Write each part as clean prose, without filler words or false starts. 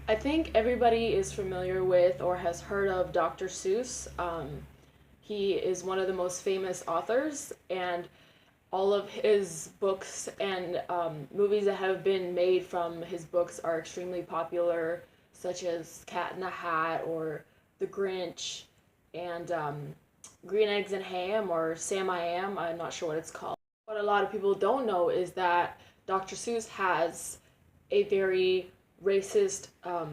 I think everybody is familiar with or has heard of Dr. Seuss. He is one of the most famous authors, and all of his books and movies that have been made from his books are extremely popular, such as Cat in the Hat or The Grinch and Green Eggs and Ham or Sam I Am. I'm not sure what it's called. What a lot of people don't know is that Dr. Seuss has a very racist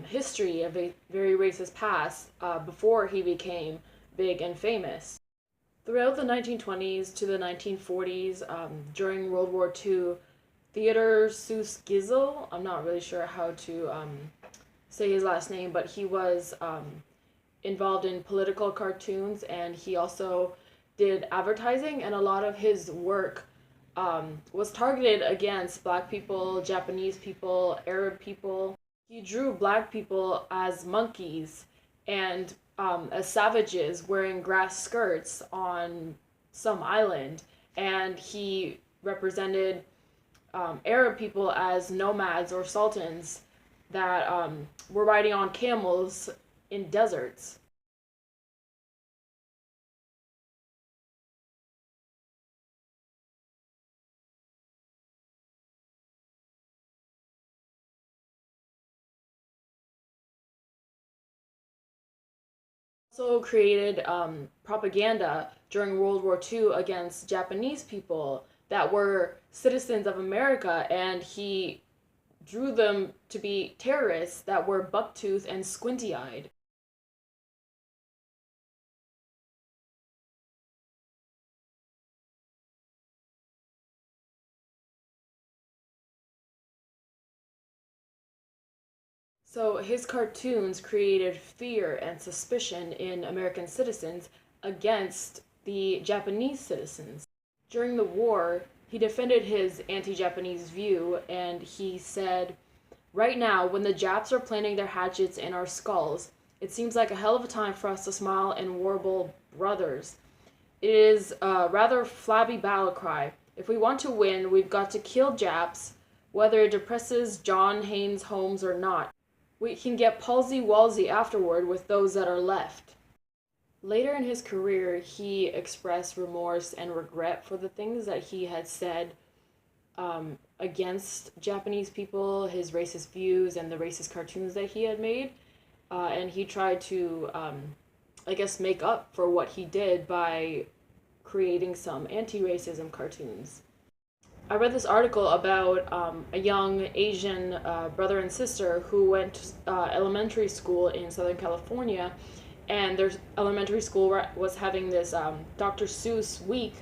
history, of a very racist past before he became big and famous. Throughout the 1920s to the 1940s, during World War II, Theodore Seuss Gizzle, I'm not really sure how to say his last name, but he was involved in political cartoons, and he also did advertising, and a lot of his work was targeted against black people, Japanese people, Arab people. He drew black people as monkeys and as savages wearing grass skirts on some island, and he represented Arab people as nomads or sultans that were riding on camels in deserts. Also created propaganda during World War II against Japanese people that were citizens of America, and he drew them to be terrorists that were bucktooth and squinty eyed. So his cartoons created fear and suspicion in American citizens against the Japanese citizens. During the war, he defended his anti Japanese view, and he said, "Right now, when the Japs are planting their hatchets in our skulls, it seems like a hell of a time for us to smile and warble brothers. It is a rather flabby battle cry. If we want to win, we've got to kill Japs, whether it depresses John Haynes Holmes or not. We can get palsy-walsy afterward with those that are left." Later in his career, he expressed remorse and regret for the things that he had said against Japanese people, his racist views, and the racist cartoons that he had made. And he tried to, I guess, make up for what he did by creating some anti racism cartoons. I read this article about a young Asian brother and sister who went to elementary school in Southern California, and their elementary school was having this Dr. Seuss week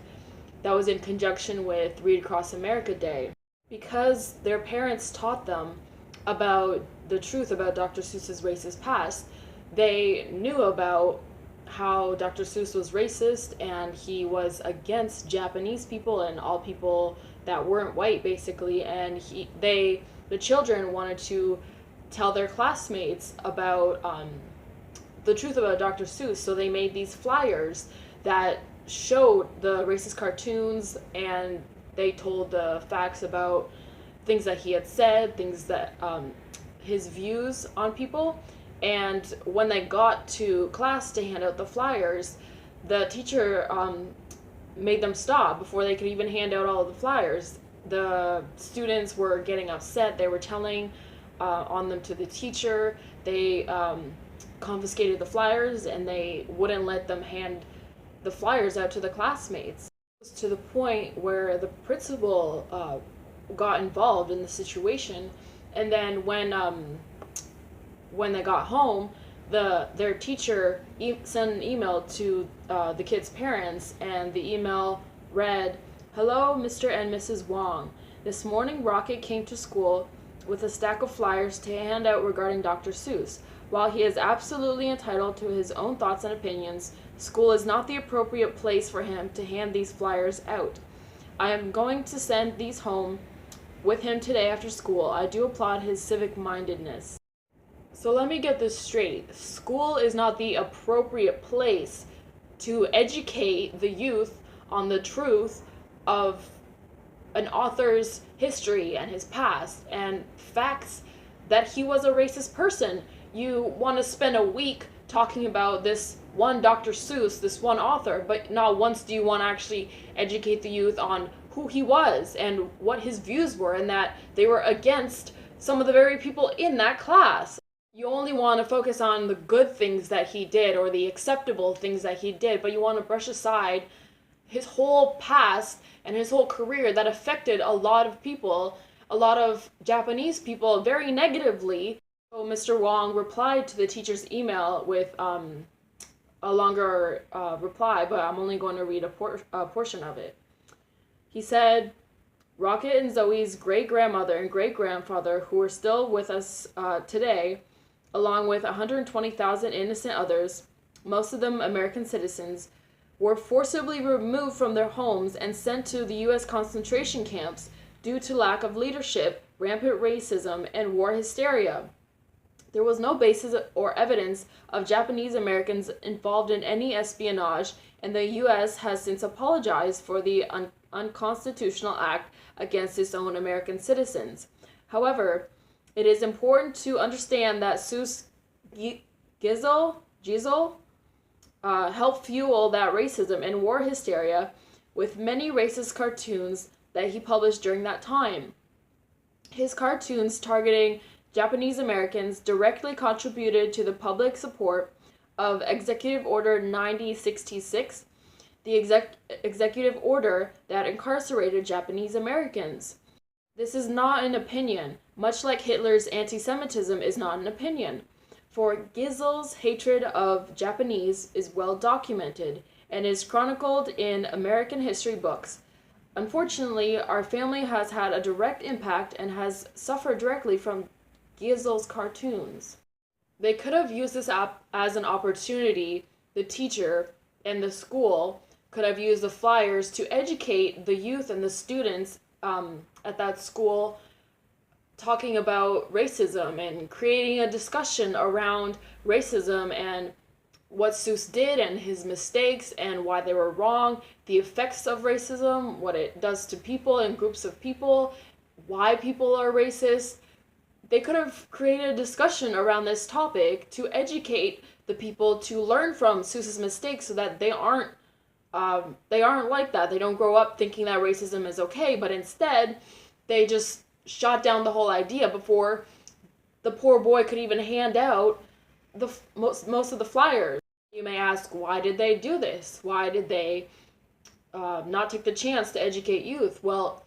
that was in conjunction with Read Across America Day. Because their parents taught them about the truth about Dr. Seuss's racist past, they knew about how Dr. Seuss was racist and he was against Japanese people and all people that weren't white, basically, and the children wanted to tell their classmates about the truth about Dr. Seuss, so they made these flyers that showed the racist cartoons, and they told the facts about things that he had said, things that his views on people. And when they got to class to hand out the flyers, the teacher made them stop before they could even hand out all of the flyers. The students were getting upset. They were telling on them to the teacher. They confiscated the flyers, and they wouldn't let them hand the flyers out to the classmates. To the point where the principal got involved in the situation, and then when they got home, their teacher sent an email to the kids' parents, and the email read, "Hello, Mr. and Mrs. Wong. This morning, Rocket came to school with a stack of flyers to hand out regarding Dr. Seuss. While he is absolutely entitled to his own thoughts and opinions, school is not the appropriate place for him to hand these flyers out. I am going to send these home with him today after school. I do applaud his civic mindedness." So let me get this straight. School is not the appropriate place to educate the youth on the truth of an author's history and his past and facts that he was a racist person. You want to spend a week talking about this one Dr. Seuss, this one author, but not once do you want to actually educate the youth on who he was and what his views were, and that they were against some of the very people in that class. You only want to focus on the good things that he did or the acceptable things that he did, but you want to brush aside his whole past and his whole career that affected a lot of people, a lot of Japanese people, very negatively. So Mr. Wong replied to the teacher's email with a longer reply, but I'm only going to read a portion of it. He said, Rocket and Zoe's great-grandmother and great-grandfather, who are still with us today, along with 120,000 innocent others, most of them American citizens, were forcibly removed from their homes and sent to the U.S. concentration camps due to lack of leadership, rampant racism, and war hysteria. There was no basis or evidence of Japanese Americans involved in any espionage, and the U.S. has since apologized for the unconstitutional act against its own American citizens. However, it is important to understand that Seuss Gizzle helped fuel that racism and war hysteria with many racist cartoons that he published during that time. His cartoons targeting Japanese Americans directly contributed to the public support of Executive Order 9066, the executive order that incarcerated Japanese Americans. This is not an opinion, much like Hitler's anti-Semitism is not an opinion. For Gizzle's hatred of Japanese is well documented and is chronicled in American history books. Unfortunately, our family has had a direct impact and has suffered directly from Gizzle's cartoons. They could have used this as an opportunity. The teacher and the school could have used the flyers to educate the youth and the students at that school, talking about racism and creating a discussion around racism and what Seuss did and his mistakes and why they were wrong, the effects of racism, what it does to people and groups of people, why people are racist. They could have created a discussion around this topic to educate the people to learn from Seuss's mistakes so that they aren't like that. They don't grow up thinking that racism is okay, but instead they just shot down the whole idea before the poor boy could even hand out the most of the flyers. You may ask, why did they do this? Why did they not take the chance to educate youth? Well,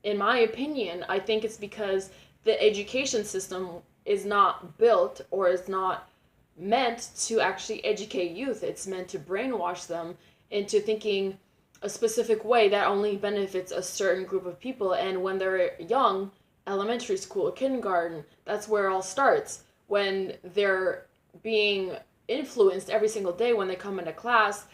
in my opinion, I think it's because the education system is not built or is not meant to actually educate youth. It's meant to brainwash them into thinking a specific way that only benefits a certain group of people. And when they're young, elementary school, kindergarten, that's where it all starts. When they're being influenced every single day when they come into class,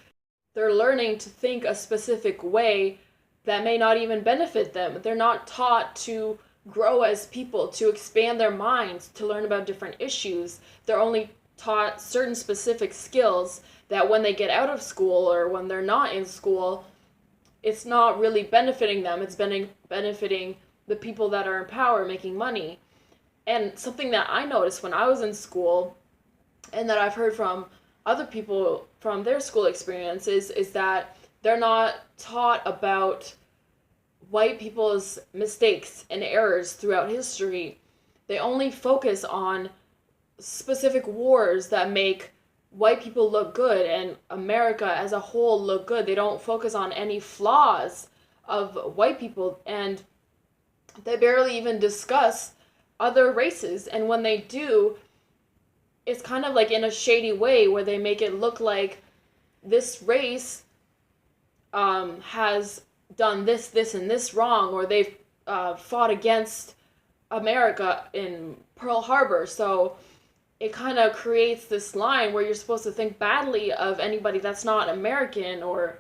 they're learning to think a specific way that may not even benefit them. They're not taught to grow as people, to expand their minds, to learn about different issues. They're only taught certain specific skills that when they get out of school or when they're not in school, it's not really benefiting them. It's benefiting the people that are in power, making money. And something that I noticed when I was in school, and that I've heard from other people from their school experiences, is that they're not taught about white people's mistakes and errors throughout history. They only focus on specific wars that make white people look good and America as a whole look good. They don't focus on any flaws of white people, and they barely even discuss other races. And when they do, it's kind of like in a shady way where they make it look like this race has done this, and this wrong, or they've fought against America in Pearl Harbor. So it kind of creates this line where you're supposed to think badly of anybody that's not American or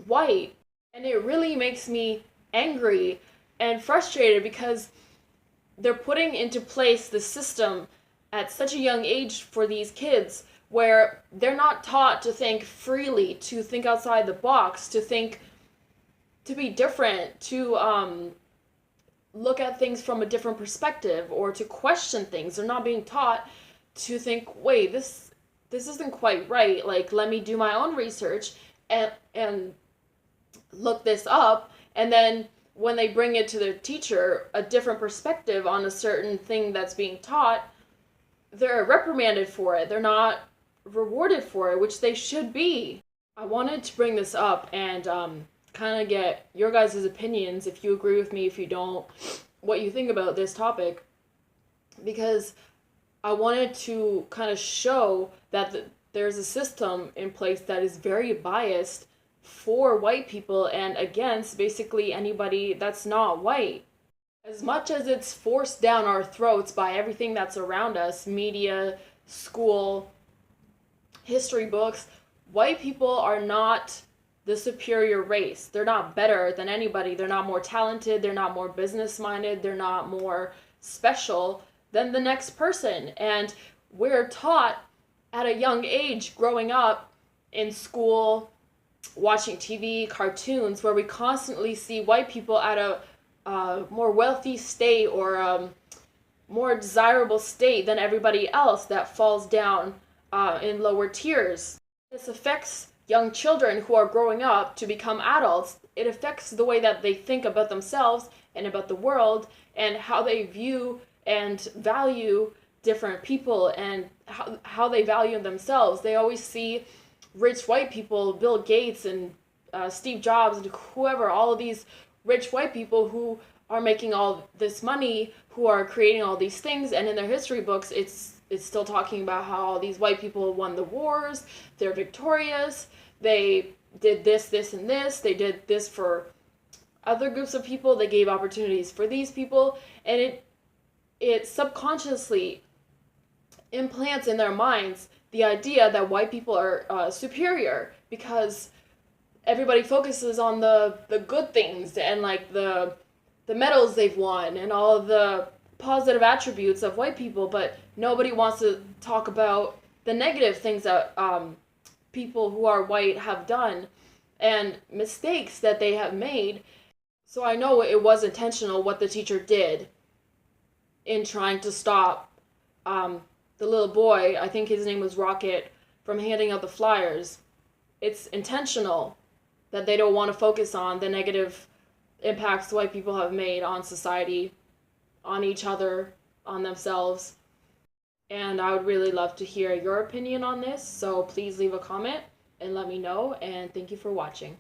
white. And it really makes me angry and frustrated because they're putting into place the system at such a young age for these kids where they're not taught to think freely, to think outside the box, to think, to be different, to look at things from a different perspective or to question things. They're not being taught to think, wait, this isn't quite right. Like, let me do my own research and look this up. And then when they bring it to their teacher, a different perspective on a certain thing that's being taught, they're reprimanded for it. They're not rewarded for it, which they should be. I wanted to bring this up and kind of get your guys' opinions, if you agree with me, if you don't, what you think about this topic, because I wanted to kind of show that there's a system in place that is very biased for white people and against basically anybody that's not white. As much as it's forced down our throats by everything that's around us, media, school, history books, white people are not the superior race. They're not better than anybody. They're not more talented. They're not more business minded. They're not more special than the next person. And we're taught at a young age, growing up in school, watching TV, cartoons, where we constantly see white people at a more wealthy state or more desirable state than everybody else that falls down in lower tiers. This affects young children who are growing up to become adults. It affects the way that they think about themselves and about the world and how they view and value different people and how they value themselves. They always see rich white people, Bill Gates and Steve Jobs and whoever, all of these rich white people who are making all this money, who are creating all these things, and in their history books it's still talking about how all these white people won the wars, they're victorious, they did this, this, and this, they did this for other groups of people, they gave opportunities for these people, and it subconsciously implants in their minds the idea that white people are superior because everybody focuses on the good things and like the medals they've won and all of the positive attributes of white people, but nobody wants to talk about the negative things that people who are white have done and mistakes that they have made. So I know it was intentional what the teacher did in trying to stop the little boy, I think his name was Rocket, from handing out the flyers. It's intentional that they don't want to focus on the negative impacts white people have made on society, on each other, on themselves. And I would really love to hear your opinion on this, so please leave a comment and let me know, and thank you for watching.